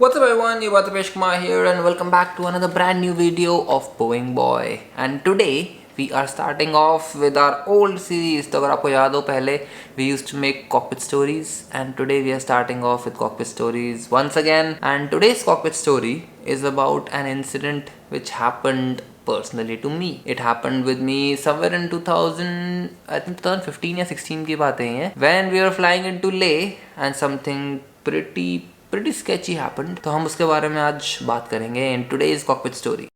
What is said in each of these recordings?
What's up everyone, your Tapesh Kumar here and welcome back to another brand new video of Boeing Boy. And today we are starting off with our old series. तो अगर आपको याद हो पहले we used to make cockpit stories and today we are starting off with cockpit stories once again. And today's cockpit story is about an incident which happened personally to me. It happened with me somewhere in 2000, I think 2015 या 16 की बातें हैं when we were flying into Leh and something pretty sketchy happened. तो हम उसके बारे में आज बात करेंगे in today's cockpit story.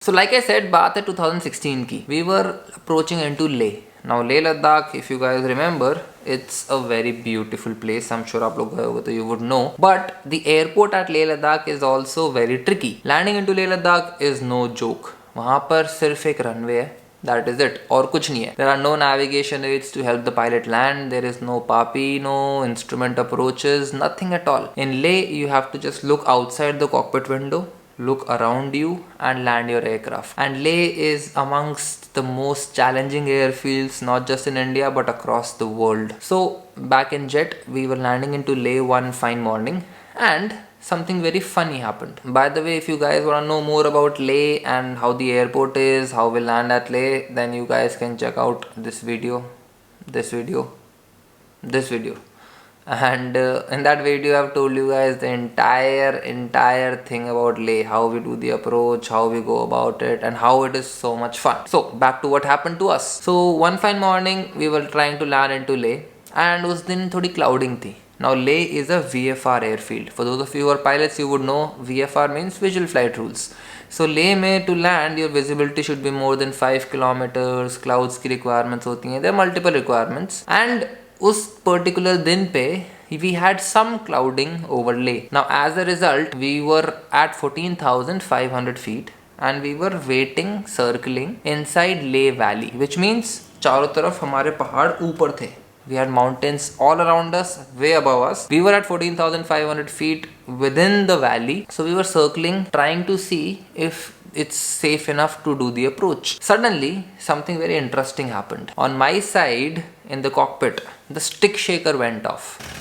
So like I said, बात है 2016 की. We were approaching into Leh. Now Leh Ladakh, if you guys remember, it's a very beautiful place. I'm sure आप लोग गए होगे तो you would know. But the airport at Leh Ladakh is also very tricky. Landing into Leh Ladakh is no joke. वहाँ पर सिर्फ एक runway है. That is it. और कुछ नहीं है. There are no navigation aids to help the pilot land. There is no PAPI, no instrument approaches, nothing at all. In Leh, you have to just look outside the cockpit window, look around you and land your aircraft. And Leh is amongst the most challenging airfields, not just in India but across the world. So back in jet, we were landing into Leh one fine morning and something very funny happened. By the way, if you guys want to know more about Leh and how the airport is, how we land at Leh, then you guys can check out this video, this video, this video. And in that video I've told you guys the entire thing about Leh, how we do the approach, how we go about it and how it is so much fun. So back to what happened to us. So one fine morning we were trying to land into Leh and उस दिन थोड़ी clouding थी. Now Leh is a VFR airfield. For those of you who are pilots, you would know VFR means visual flight rules. So Leh में to land your visibility should be more than 5 kilometers. Clouds की requirements होती हैं. There are multiple requirements. And उस particular दिन पे we had some clouding over Leh. Now as a result we were at 14,500 feet and we were waiting circling inside Leh Valley, which means चारों तरफ हमारे पहाड़ ऊपर थे. We had mountains all around us, way above us. We were at 14,500 feet within the valley. So we were circling, trying to see if it's safe enough to do the approach. Suddenly, something very interesting happened. On my side in the cockpit, the stick shaker went off.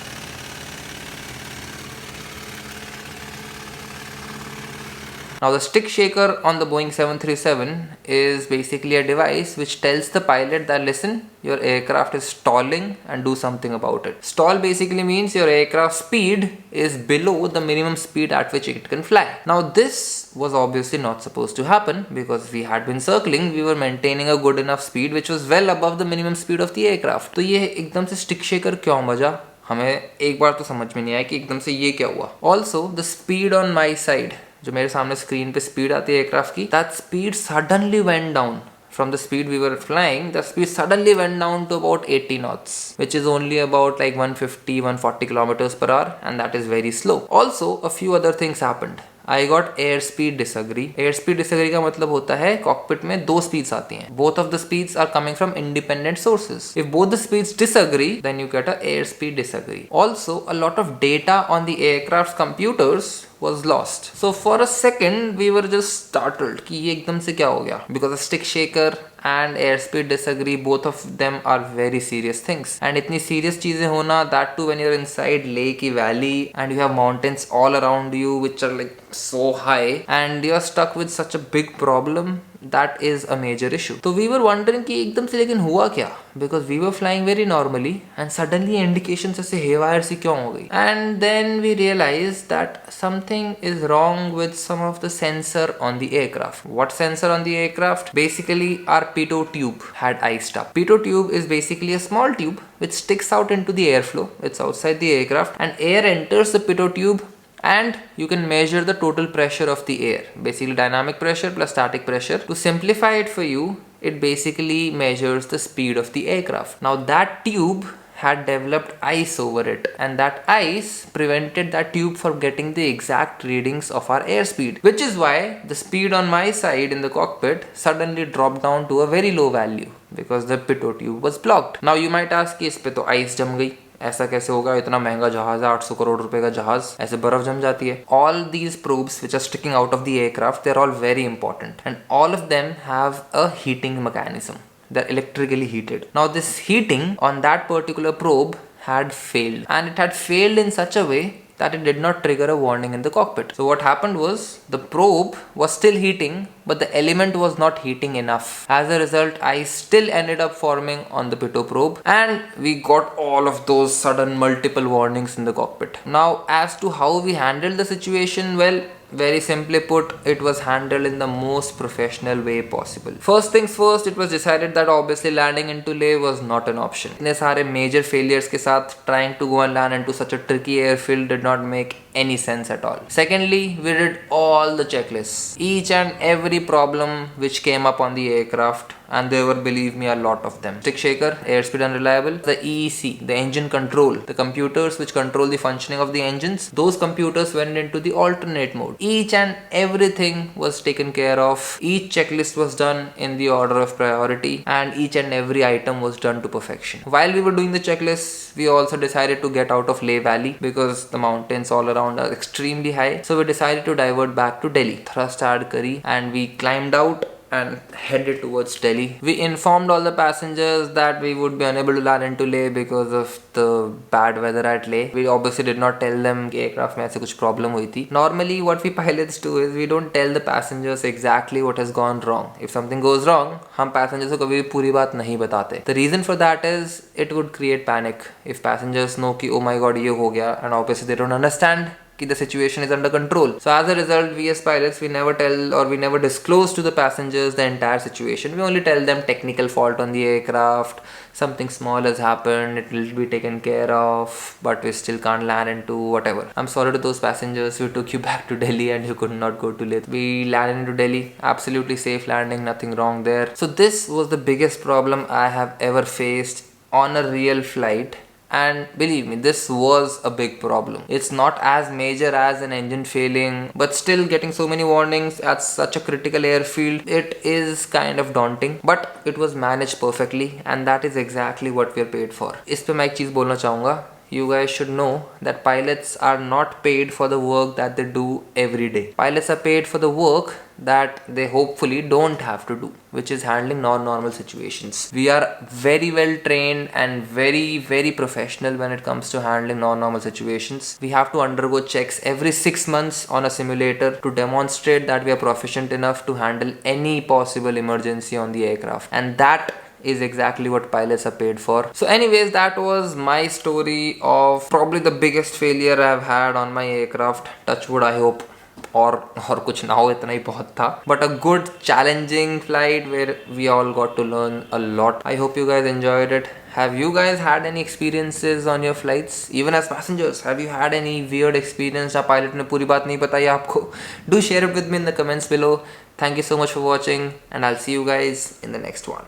Now the stick shaker on the Boeing 737 is basically a device which tells the pilot that listen, your aircraft is stalling and do something about it. Stall basically means your aircraft speed is below the minimum speed at which it can fly. Now this was obviously not supposed to happen because we had been circling, we were maintaining a good enough speed which was well above the minimum speed of the aircraft. तो ये एकदम से stick shaker क्यों बजा? हमें एक बार तो समझ में नहीं आया कि एकदम से ये क्या हुआ. Also the speed on my side, जो मेरे सामने स्क्रीन पे स्पीड आती है एयरक्राफ्ट की, that speed suddenly went down from the speed we were flying. The speed suddenly went down to about 80 knots, which is only about like 150-140 kilometers per hour, and that is very slow. Also a few other things happened. I got airspeed disagree. Airspeed disagree का मतलब होता है cockpit में दो speeds आती हैं. Both of the speeds are coming from independent sources. If both the speeds disagree, then you get a airspeed disagree. Also, a lot of data on the aircraft's computers was lost. So for a second we were just startled कि ये एकदम से क्या हो गया, because a stick shaker and airspeed disagree, both of them are very serious things. And इतनी serious चीजें होना, that too when you're inside Leh की valley and you have mountains all around you which are like so high and you're stuck with such a big problem, that is a major issue. So we were wondering कि एकदम से लेकिन हुआ क्या, because we were flying very normally and suddenly indications ऐसे haywire सी क्यों हो गई. And then we realized that something is wrong with some of the sensor on the aircraft. What sensor on the aircraft? Basically our pitot tube had iced up. Pitot tube is basically a small tube which sticks out into the airflow. It's outside the aircraft and air enters the pitot tube and you can measure the total pressure of the air, basically dynamic pressure plus static pressure. To simplify it for you, it basically measures the speed of the aircraft. Now that tube had developed ice over it and that ice prevented that tube from getting the exact readings of our airspeed, which is why the speed on my side in the cockpit suddenly dropped down to a very low value because the pitot tube was blocked. Now you might ask कि इस पे तो ice जम गई, ऐसा कैसे होगा, इतना महंगा जहाज है, 800 करोड़ रुपए का जहाज, ऐसे बर्फ जम जाती है. All these probes which are sticking out of the aircraft, they're all very important and all of them have a heating mechanism. They're electrically heated. Now this heating on that particular probe had failed, and it had failed in such a way that it did not trigger a warning in the cockpit. So what happened was the probe was still heating, but the element was not heating enough. As a result, ice still ended up forming on the pitot probe, and we got all of those sudden multiple warnings in the cockpit. Now, as to how we handled the situation, well, very simply put, it was handled in the most professional way possible. First things first, it was decided that obviously landing into Leh was not an option. इतने सारे major failures के साथ trying to go and land into such a tricky airfield did not make any sense at all. Secondly, we did all the checklists, each and every problem which came up on the aircraft, and there were, believe me, a lot of them. Stick shaker, airspeed unreliable, the EEC, the engine control, the computers which control the functioning of the engines, those computers went into the alternate mode. Each and everything was taken care of. Each checklist was done in the order of priority, and each and every item was done to perfection. While we were doing the checklists, we also decided to get out of Leh Valley because the mountains all around are extremely high. So we decided to divert back to Delhi. Thrust add kari, and we climbed out and headed towards Delhi. We informed all the passengers that we would be unable to land into Leh because of the bad weather at Leh. We obviously did not tell them कि aircraft में ऐसे कुछ problem हुई थी. Normally what we pilots do is we don't tell the passengers exactly what has gone wrong. If something goes wrong, हम passengers को कभी भी पूरी बात नहीं बताते. The reason for that is it would create panic. If passengers know कि oh my god ये हो गया, and obviously they don't understand the situation is under control. So as a result, we as pilots, we never tell or we never disclose to the passengers the entire situation. We only tell them technical fault on the aircraft, something small has happened, it will be taken care of, but we still can't land into whatever. I'm sorry to those passengers, we took you back to Delhi and you could not go to Leh. We landed into Delhi, absolutely safe landing, nothing wrong there. So this was the biggest problem I have ever faced on a real flight. And believe me, this was a big problem. It's not as major as an engine failing, but still getting so many warnings at such a critical airfield, it is kind of daunting. But it was managed perfectly, and that is exactly what we are paid for. इस पे मैं एक चीज़ बोलना चाहूँगा. You guys should know that pilots are not paid for the work that they do every day. Pilots are paid for the work that they hopefully don't have to do, which is handling non-normal situations. We are very well trained and very professional when it comes to handling non-normal situations. We have to undergo checks every 6 months on a simulator to demonstrate that we are proficient enough to handle any possible emergency on the aircraft, and that is exactly what pilots are paid for. So anyways, that was my story of probably the biggest failure I've had on my aircraft. Touch wood, I hope. और कुछ ना हो, इतना ही बहुत था. But a good challenging flight where we all got to learn a lot. I hope you guys enjoyed it. Have you guys had any experiences on your flights? Even as passengers, have you had any weird experience जहाँ pilot ने पूरी बात नहीं बताई आपको? Do share it with me in the comments below. Thank you so much for watching, and I'll see you guys in the next one.